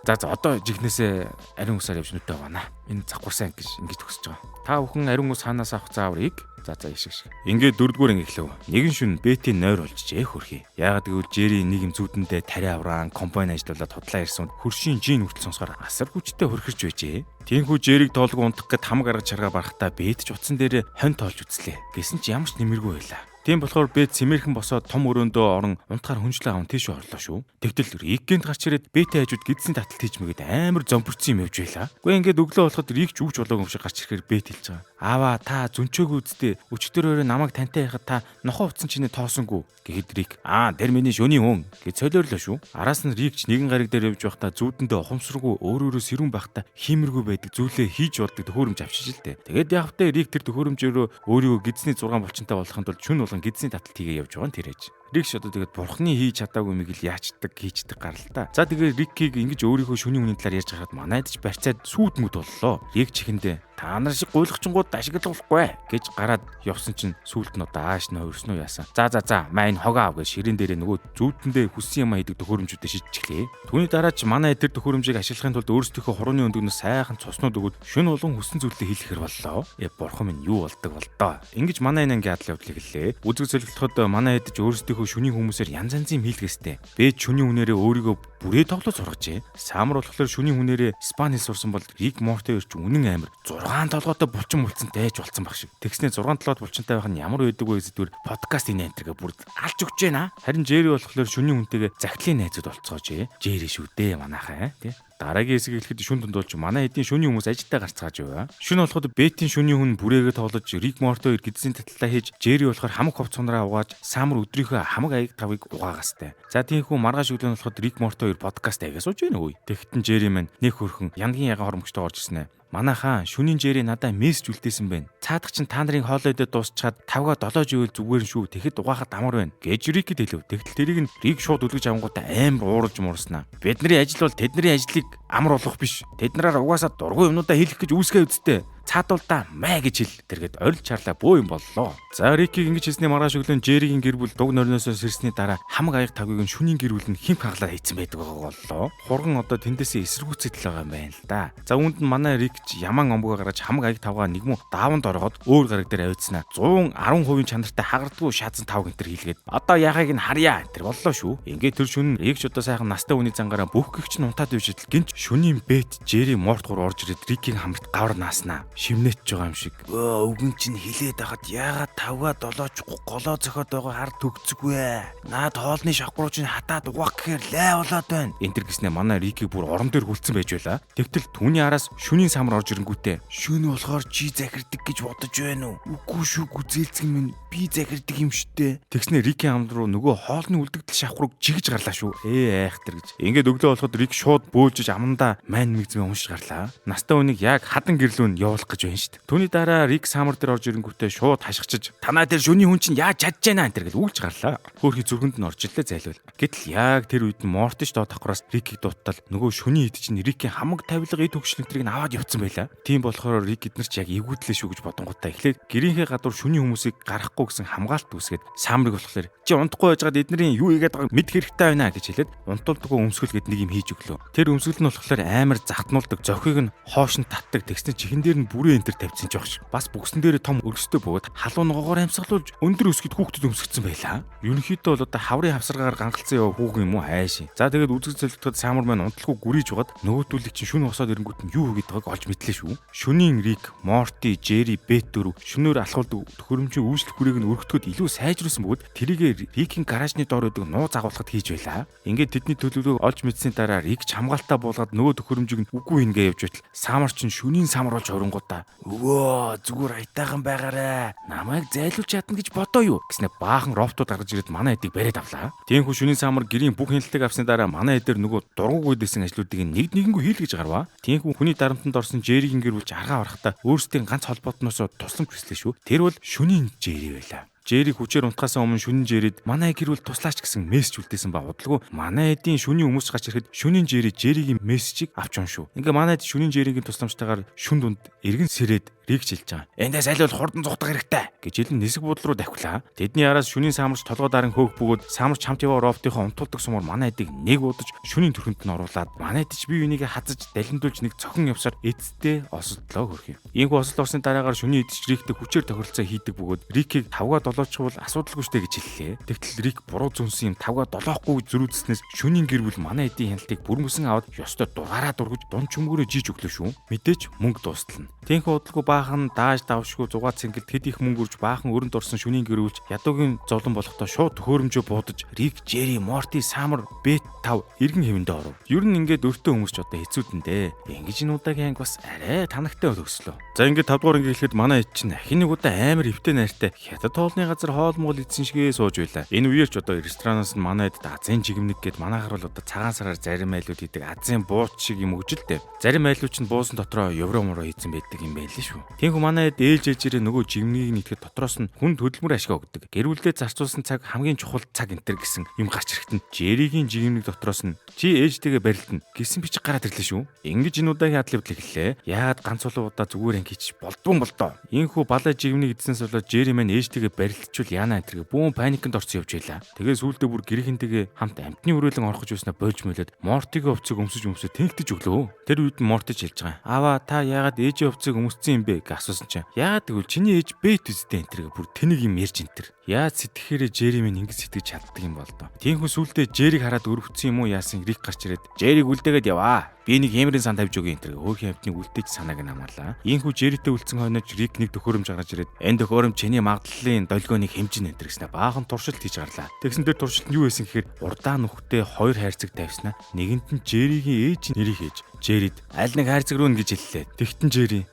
За одоо жигнэсээ ариун усаар явж нүдтэй байна. Энэ завхарсан гэж ингэж төгсөж байгаа. Та бүхэн ариун ус хаанаас авах зааврыг за ишиг. Ингээд дөрөвдүгээр анги эхлэв. Нэгэн шүн Бэтийн нойр болжээ хөрхий. Яагаад гэвэл Жери нэг юм зүудэндээ тариа авраан компани ажиллуулаад худлаа ирсэн хөршийн жин хүртэл сонсохоор асар хүчтэй хөрхирч байжээ. Тиймгүй Жериг тоолго унтах гэд хам гаргаж чаргаа барахтаа Бэт ч утсан дээрээ хонь тоолж үзлээ. Гэсэн ч ямар ч нэмэргүй байлаа. Тийм болохоор Бэт цэмэрхэн босоод том өрөөндөө орон унтахаар хүнжлээ аван тийш орлоо шүү. Тэгтэл Рикгэнт гарч ирээд Бэтийн хажууд гидсний таталт хийж мэгээд амар зомбөрцөн юм явж байла. Гэхдээ ингээд өглөө болоход Рик ч үуч болоогүй юм шиг гарч ирэхээр Бэт хэлж байгаа. Аава та зүнчөөгүй үсттэй өчтөрөөрөө намайг тантай яхад та нохоо утсан чинээ тоосонгүй гэхэд Рик тэр миний шөний хүн гэж солиорлоо шүү. Араас нь Рик ч нэгэн гариг дээр явж байхдаа зүүдэндээ ухамсаргүй өөрөөрөө сэрүүн байхдаа хиймэргүй байдаг зүйлээ хийж болдог төхөөрөмж авчиж л дээ. Тэгээд явахдаа Рик тэр төхөөрөмжөөрөө өөрийгөө гидсний 6 булчинтай болохын тулд шүн болгон гидсний таталт хийгээ явж байгаа нь тэр ээж. Рик ч одоо тэгээд бурхны хийж чадаагүй мэг л яачдаг хийждэг гарал та. За тэгээд Рикийг ингэж өөрийнхөө шүний хүний талаар ярьж хахад манайд ч барьцаад сүйд мүд боллоо. Рик чихэндээ та нар шиг гуйлахчингууд ашиглахгүй гэж гараад явсан чинь сүулт нь дааш нь хөрснөө яасан. За маань хогоо ав гэж ширээн дээрээ нөгөө зүүдэндээ хүссэн юм хийдэг төхөөрөмжүүдэд шийдчихлээ. Түүний дараа ч манай тэр төхөөрөмжийг ашиглахын тулд өөрсдийнхөө хорооны өндөгнөөс сайхан цуснууд өгөөд шүн болгон хүссэн зүйлээ хийлгэхэр боллоо. Бурхан минь юу болдог болдоо. Ингэж манай ангийн адал явдлыг хэллээ. Үзэг зөвлөлтөд манай хэд ч өөрсдийнхөө шүний хүмүүсээр янз янзын хийлгээстэй. Бэт шүний хүнээрээ өөрийгөө бүрээ тоглож сургажээ. Самар болохоор шүний хүнээрээ Испани сурсан бол Рик Морти ч үнэн амир 6 толгойтой булчин мулцантай ээж болсон баг шиг. Тэгснээ 6 толгойд булчинтай байх нь ямар байдаг вэ гэдгээр подкаст энэ энтергээ бүр алж өгч байна. Харин Жери болохоор шүний хүнтэйгээ захидлын найзууд болцоожээ. Жери шүү дээ манайхаа тий. Дараагийн хэсэг эхлэхэд шүн дундуулж манай эдийн шүний хүмүүс ажилдаа гарцгааж байв. Шүн болоход Бэтийн шүний хүн бүрээгээ тоглож Рик Морти хоёр гидсийн таталтаа хийж Жери болохоор хамаг ховцонороо угааж Самар өдрийнхөө хамаг аяг тавыг угаагастай. За тийхүү маргааш өглөө болоход Рик Морти хоёр подкаст аягаа сууж байна үе. Тэгтэн Жери маань нэг хөрхөн янгийн ягаан хормогчтой орж ирсэн ээ. Манайхаа шүнийн Жери надаа мессеж үлдээсэн байна. Цаадах чинь та нарын хоолойдоо дуусчаад 5-га 7 живэл зүгээр нь шүү. Тэгэхэд угаахад амар байна. Гэж Рикэд хэлв. Тэгтэл тэрийг нь Рик шууд үлгэж авангуудаа амар ууралж муурснаа. Бидний ажил бол тэдний ажлыг амар болох биш. Тэднэрээр угаасаа дургүй юмнуудаа хийх гэж үүсгээ үсттэй. Цаадуулдаа маа гэж хэл. Тэргээд орилж чарлаа бөө юм боллоо. За Рикийг ингэж хэлсний маргааш өглөө Жеригийн гэр бүл дуг норноос сэрсний дараа хамаг аяг тавгийг нь шүнийн гэр бүл нь хим хаглаад хийцэн байдаг боллоо. Хурган одоо тэндээсээ эсэргүүцэд л байгаа юм байна л да. За үүнд нь манай Рик ч яман омбогоо гаргаж хамаг аяг тавгаа нэг муу дааванд оргоод өөр гараг дээр авицснаа 110% чанартай хагардгүй шаазан тав гэнтер хийлгээд одоо яхаг нь харьяа энэ боллоо шүү. Ингээд тэр шүн Рик ч одоо сайхан настай хүний зангаараа бүх гихч нь унтаад ивжил гинт шүнийн Бэт Жери Морт гур орж ирээд Рикийн хамрт гавар нааснаа. Шимнэж байгаа юм шиг. Өвгөн чинь хилээд хахад яагаад 5-га 7 голоо зөхөд байгаа хард төгцөгвэ. Наад хоолны шавхруу чинь хатаад угаах гэхээр лай болоод байна. Энтэр гиснэ манай Рикийг бүр орон дээр хүлцэн байж байла. Тэгтэл түүний араас шүнийн самар орж ирэнгүүтээ шүн болохоор чи захирдаг гэж бодож байна уу? Үгүй шүү гүзээлцэг минь би захирдаг юм шттэ. Тэгснэ Рикийн хамд руу нөгөө хоолны үлдэгдэл шавхрууг жигж гарлаа шүү. Айхтар гэж. Ингээд өглөө болоход Рик шууд бөөлжиж амандаа мань мэгзмээ уншиж гарлаа. Настай хүнийг яг хадан гэрлүүн явуулах гэж байна шттэ. Түүний дараа Рик самар дээр орж ирэнгүүтээ шууд хашгичиж танаа дээр шүний хүн чинь яаж чадж байна энэ гэж үгж гарлаа. Хөөрхий зүрхэнд нь орж ирлээ зайлвал. Гэтэл яг тэр үед нь Мортич доод давхраас Рикийг дуттал нөгөө шүний ид чинь Рикийн хамаг тавилга эд хөгшнөтрийг аваад явцсан байла. Тийм болохоор Рик эднэр ч яг эвгүүдлээ шүү гэж бодонгуудаа эхлээд гэрийнхээ гадуур шүний хүмүүсийг гарахгүй гэсэн хамгаалт үүсгээд Самрыг болохоор чи унтахгүй байжгаад эднэрийн юу хийгээд байгааг мэд хэрэгтэй байна гэж хэлээд унтуулдаггүй өмсгөл гэд нэг юм хийж өглөө. Тэр өмсгөл нь болохоор амар захтнуулдаг зохийг нь хоош нь татдаг тэгснэ чихэн дээр нь бүрээ энтер тавьсан ч багш. Бас бүгсэн дээр том өргөстэй бөгөөд халуун ногоогоор амьсгалуулж өндөр өсгөд хүүхдэд өмсгдсэн байлаа. Ерөнхийдөө бол одоо хаврын хавсаргаар гангалцсан яваа хүүхэн юм уу хайш. За тэгээд үзэг зөлдөхөд Самур маань унтлахгүй гүрийж угаад нөгөөдүүлэг чинь шүн босоод ирэнгүүт нь юу хийгээд байгааг олж мэдлээ шүү. Шүнийн Рик, Морти, Жери, Бет дөрөв шөнөөр алхуулдаг төхөөрөмжийн үүсэлт хүрээг нь өргөтгөхөд илүү сайжруулсан бөгөөд тэрийг Рикийн гаражны доор байдаг нууц агуулгад хийж байлаа. Ингээд тэдний төлөвлөгөөг олж мэдсэний дараа Рик хамгаалтаа буулгаад нөгөө төхөөрөмжийг нь үгүй ингээ явж байтал Самар чинь шүнийн самар болж хөрөнгуудаа өвөө зүгээр айтайхан байгаарэ. Намайг зайлуулж чадна гэж бодоо юу гэснээр баахан роботууд гаргаж ирээд манай эдийг бариад авлаа. Тиймээс шүнийн самар гэрийн бүх хяналтыг авсны дараа манай эдээр нөгөө дургуг үйдсэн ажлуудыг нэг нэгэнгүй хийлгэж гарваа. Тиймээс хүний дарамтанд орсон Жеригийн гэр бүл аргаа орохтой өөрсдийн ганц холбоотноос тусламж хүслээ шүү. Тэр бол шүнийн Жери байлаа. Жери хүчээр унтахаас өмнө шүнэн Жерид манай гэр бүл туслаач гэсэн мессеж үлдээсэн ба удалгүй манай эдийн шүний хүмүүс гарч ирэхэд шүнэн Жери Жеригийн мессежийг авч уншив. Ингээ манай эд шүнэн Жеригийн тусламжтайгаар шүн дунд эргэн сэрээд Рик жилж байгаа. Эндээс аль бол хурдан зугтах хэрэгтэй гэж хэлэн нисэг буудлын руу давхилаа. Тэдний араас шүнийн самарч толгой даран хөөх бөгөөд самарч хамт яваа роботынхоо умтулдаг сумаар манай эдийг нэг удаж шүнийн төрхөнд нь оруулаад манай эд ч бие биенийгээ хазаж далиндуулж нэг цохон явсаар эцэстээ осолдлоо хөрх юм. Иймгүй осол орсны дараагаар шүний эдч Риктэй хүчээр тохиролцоо хийдэг бөгөөд Рикийг тавгаа долоочих бол асуудалгүй штэ гэж хэллээ. Тэгтэл Рик буруу зүнсэн юм тавгаа долоохгүй зөрүүлснээс шүнийн гэр бүл манай эдийн хяналтыг бүрмөсөн аваад ёстой дугаараа дургуж дун чөмгөрөө жийж өглөө шүү. Мэдээч мөнгө дуустална. Тэнхүү удалгүй баахан дааж давшгүй зугаа цэнгэл тэд их мөнгө үрж баахан өрөнд орсон шүнийн гэрүүлж ядуугийн золон болохдоо шууд төхөөрөмжөө буудаж Рик, Жери, Морти, Самар, Бет 5 иргэн хэвэндээ оров. Ер нь ингээд өртөө хүмүүс ч одоо хэцүүдэндээ. Ингэж энэ удаагийн анги бас арай танагтай төгслөө. За ингээд 5 дугаар анги эхлэхэд манай эд чинь ахин нэг удаа амар хөвтэй найртай хятад хоолны газар хоол моол эзэн шигээ сууж байлаа. Энэ үеэр ч одоо ресторанаас нь манай эд азийн жигмэг гээд манайхаар бол одоо цагаан сараар зарим айлууд хийдэг азийн бууч шиг юм өгжилтэй. Зарим айлууд чинь буусан дотроо евро моро хийцэн байдаг юм байл шүү. Тиймээс манай эд ээлж ээжээрээ нөгөө жигмэгийг нийтгэхэд дотроос нь хүн хөдөлмөр ашиг өгдөг. Гэр бүлдээ зарцуулсан цаг хамгийн чухал цаг энтер гэсэн юм гарч ирэхэд нь Жеригийн жигмэг дотроос нь чи ээжтэйгээ барилдана гэсэн бичиг гараад ирлээ шүү. Ингэж энэ удаагийн хадлыг хэллээ. Яагаад ганц улуу удаа зүгээр анги хийчих болдгүй болдоо. Ийхүү балай жигмэгийг эдсэнээс болоод Жери маань ээжтэйгээ барилдчвал яана энтергээ бүүн паникнд орсон явж байлаа. Тэгээ сүүлдээ бүр гэрхэнтэйгээ хамт амтны өрөөлөн орохж байснаа болж мөлөөд Мортигийн овцыг өмсөж тэнхтэж өглөө. Тэр үед нь Мортич хэлж байгаа. Аваа та яагаад ээжийн овцыг өмссөн юм бэ гэж асуусан чинь яагаад гэвэл чиний ээж Бет үстэй энтергээ бүр тэнэг юм ярьж энтер. Яаж сэтгэхээрээ Жери минь ингэж сэтгэж чаддаг юм бол доо. Тиймээс сүулдэ Жериг хараад өрөвцсөн юм уу яасан Рик гарч ирээд Жериг үлдээгээд яваа. Би нэг хэмрэн сан тавьж өгье энтергээ хөөхөн амтныг үлдээж санааг нь хамаарлаа. Ийхүү Жеритэй үлдсэн хойноч Рик нэг төхөөрөмж гаргаж ирээд энэ төхөөрөмж чиний магадлалын долгионыг хэмжин энтер гэснээр баахан туршилт хийж гарлаа. Тэгсэн дээр туршилт нь юу байсан гэхээр урдаа нүхтэй хоёр хайрцаг тавьснаа нэгэнт нь Жеригийн ээж нэрийг хийж Жерид аль нэг хайрцаг руу гэж хэллээ. Тэгтэн Жери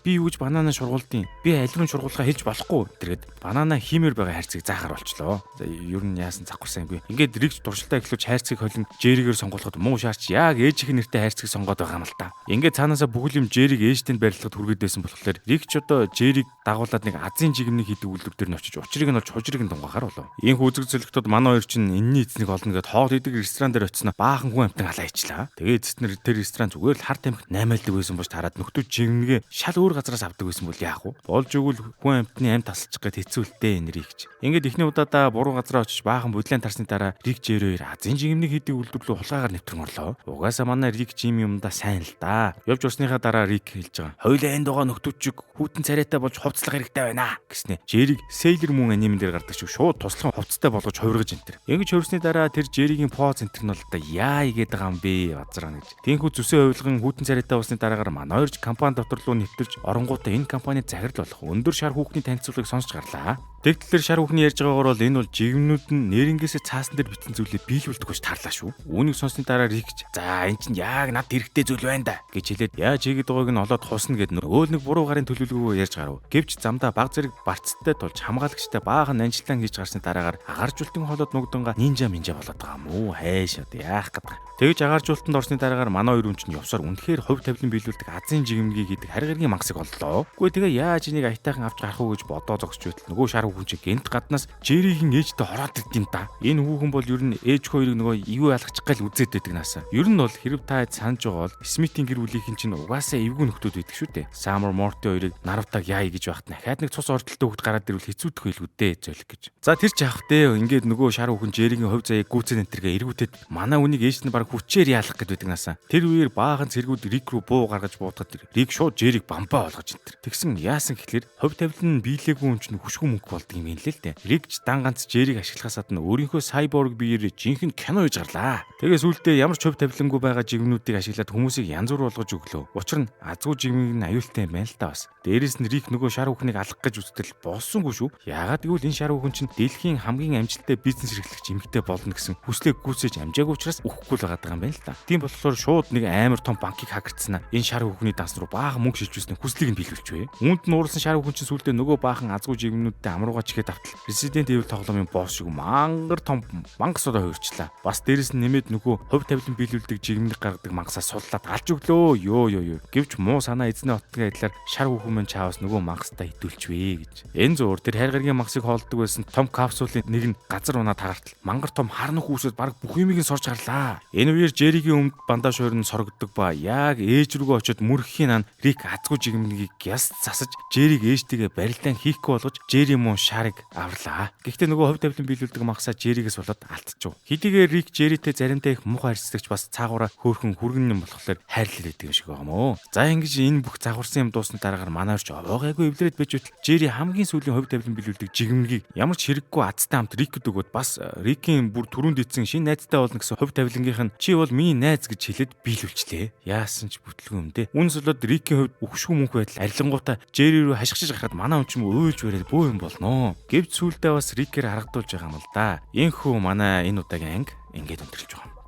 би юу гэж банана шургуулдیں۔ Би аль руу шургуулахаа хэлж болохгүй. Тэргээд банана хиймээр байгаа хайрцаг заахаар болчлоо. За ер нь яасан завхарсан юмгүй. Ингээд Рик туршилтаа эхлүүлж хайрцаг холин Жеригээр сонгуулахад муу шаарч яг ээжийнх нэртэй хайрцаг сонгоод байгаа юм л та. Ингээд цаанаасаа бүхэл юм Жериг ээжтэнд барилгад хүргээд байсан болохоор Рик ч одоо Жериг дагуулад нэг азийн жигмэг хийдэг үйлдвэр дээр нь очиж учрыг нь олж хужрыг нь дунгахаар болов. Ийхүү үзэг зөлгтөд манай хоёр чинь энэний эзнийг олно гэд хоол идэг ресторан дээр очисноо баахан хүн амтан халаа ичлаа. Тэгээ эцэст нь тэр ресторан зүгээр л хар тамхи наймаалдаг байсан болж тараад нөхдөө жигмэгээ шал өөр газараас авдаг байсан бол яах вэ? Болж өгвөл хүн амтны амт тасалчих гээд хэцүүлтэй энэ Рик ч. Ингээд ихний удаадаа буруу газараа очиж баахан бодлын тарсны дараа Рик Жериээр азийн жигмэг хийдэг үйлдвэр рүү хулгайгаар нэвтрэн орлоо. Угаасаа манай Рик жим юмдаа сайн л да. Явж урсныхаа дараа Рик хэлж байгаа. Хоёулаа энд байгаа нөхдөөчиг хүүтэн царайтай болж хувцлах хэрэгтэй байна гэснэ. Жериг Sailor Moon анимен дээр гардаг шүү. Шууд туслахын хувцтай болгож хувиргаж энтер. Ингэж хувирсны дараа тэр Жеригийн поз энтер нь бол да яа игээд байгаа юм бэ базраа гэж. Тэнхүү зүсээ хувилган хүүтэн царайтай болсны дараагаар манай хоёр компани дотор руу нэвтэрч оронгуудаа энэ компани захирал болох өндөр шар хүүхний танилцуулгыг сонсч гарлаа. Тэгтлэр шар хүүхний ярьж байгаагаар бол энэ бол жигмнүүд нь нэрнгээсээ цаасан дээр бичсэн зүйлээ биелүүлдэг гэж таарлаа шүү. Үүнийг сонссны дараа Рикч за эн чинь яг над хэрэгтэй зүйл байна да гэж хэлээд яаж хийгээд байгааг нь олоод хусна гэд өөл нэг буруу гарын төлөвлөгөөгөө ярьж гарав. Гэвч замдаа баг зэрэг барцтай тулж хамгаалагчтай баахан анжилтан хийж гарсны дараагаар агаржуултын холоод нүгдэнга нинжа минжа болоод байгаа юм уу хайш одоо яах гэдэг. Тэгж агаржуултанд орсны дараагаар манай хоёр хүн чинь явсаар үнэхээр хувь тавилан биелүүлдэг азийн жигмэгийг хийдэг харгаргийн мангасыг оллоо. Үгүй тэгээ яаж энийг аятайхан авч гарах уу гэж бодоо зогсож байтал нөгөө шар хүүхэн чи гэнт гаднаас Жеригийн ээжтэй хороод ирд юм да. Энэ хүүхэн бол ер нь ээж хоёрыг нөгөө ивүү алгачих гал үзээд байдаг наасаа. Ер нь бол хэрэг та санаж байгаа бол Смитийн гэр бүлийнхэн чинь угаасаа эвгүй нөхдүүд байдаг шүү дээ. Самар Морти хоёрыг наравтаг яа гэж багт дахиад нэг цус ордолтой хүүхэд гараад ирвэл хэцүүдэх байлгүй дээ зөөлөх гэж. За тэр ч явах дээ. Ингээд нөгөө шар хүүхэн Жеригийн хувь заяаг гүйцэн энтергээ эргүүтээд манай үнийг ээж нь баг хүчээр яалах гэдэг наасаа. Тэр үеэр баахан цэргүүд Рик рүү буу гаргаж буутахад Рик шууд Жериг бамбаа болгож энтер. Тэгсэн яасан гэхэлэр хувь тавилан нь биелээгүй юм чинь хүшгүй мөнгө болдго юм л дээ. Рик ч дан ганц Жериг ашиглахаас гадна өөрийнхөө сайборг биеэр жинхэнэ кино хийж гарлаа. Тэгээс үлдээ ямар ч хувь тавилангүй байгаа жигмнүүдийг ашиглаад хүмүүсийг янз бүр болгож өглөө. Учир нь азгүй жигмийг нь аюултай юм байна л да бас. Дээрээс нь Рик нөгөө шар хүүхнийг алах гэж үзтэл болсонгүй шүү. Яагаад гэвэл энэ шар хүүхэн чинь дэлхийн хамгийн амжилттай бизнес эрхлэгч эмэгтэй болно гэсэн хүслийг гүйцээж амжаагүй учраас өгөхгүй л байгаа юм байна л да. Тийм болохоор шууд нэг амар том банкыг хакерцсанаа энэ шар хүүхний данс руу баахан мөнгө шилжүүлсэн хүслийг нь биелүүлчихвэ. Үүнд нь уурсан шар хүүхэн чинь сүүлдээ нөгөө баахан азгүй жигмнүүдтэй амруугаа чихэд автал Resident Evil тоглоомын босс шиг мангар том мангасуудаа хуурчлаа. Бас дээрэс нь нэмээд нөгөө хувь тавилан биелүүлдэг жигмэг гаргадаг мангасаа суллаад алж өглөө. Ёо. Гэвч муу санаа эзний отгийн адилаар шар хүүхэн мань чаавас нөгөө мангастаа хитүүлчихвэ гэж. Энэ зуур тэр хайр гаргийн мангасыг хоолдог байсан том капсулын нэг нь газар унаад харагтал мангар том харнах үүсэд баг бүх юмыг нь сорж гарлаа. Энэ үеэр Жеригийн өмд бандаж хоёр нь сорогддог ба яг ээж рүүгээ очиод мөрөхийн ан Рик азгүй жигмэгийг гяс засаж Жериг ээжтэйгээ барилдаан хийхгүй болгож Жери муу шарыг аварлаа. Гэхдээ нөгөө хувь тавилан биелүүлдэг мангасаа Жеригээс болоод алдчихв. Хэдийгээр Рик Жеритэй заримдаа их муухай харьцдаг бас цаагаараа хөөхөн хүргэн юм болохоор хайрлал байдаг юм шиг байгаа мó. За ингэж энэ бүх загварсан юм дуусны дараагаар манай орч овоогайгүй эвлэрээд байж үтэл Жери хамгийн сүүлийн хувь тавилан биелүүлдэг жигмэгийг ямар ч хэрэггүй азтай хамт Рикд өгөөд бас Рикийн бүр түрүүнд ицсэн шинэ найзтай болно гэсэн хувь тавилангийнх нь чи бол миний найз гэж хэлээд биелүүлчлээ. Яасан ч бүтлгүй юм дээ. Үнс болоод Рикийн хувьд үхшгүй мөнх байдал арилангуудаа Жери рүү хашгичж гарахад манай хүн ч юм уйлж бараад бөө юм болноо. Гэвч сүүлдээ бас Рикээр харагдуулж байгаа юм л да. Энхүү манай энэ удаагийн анги ингээд өндөрлж байгаа юм.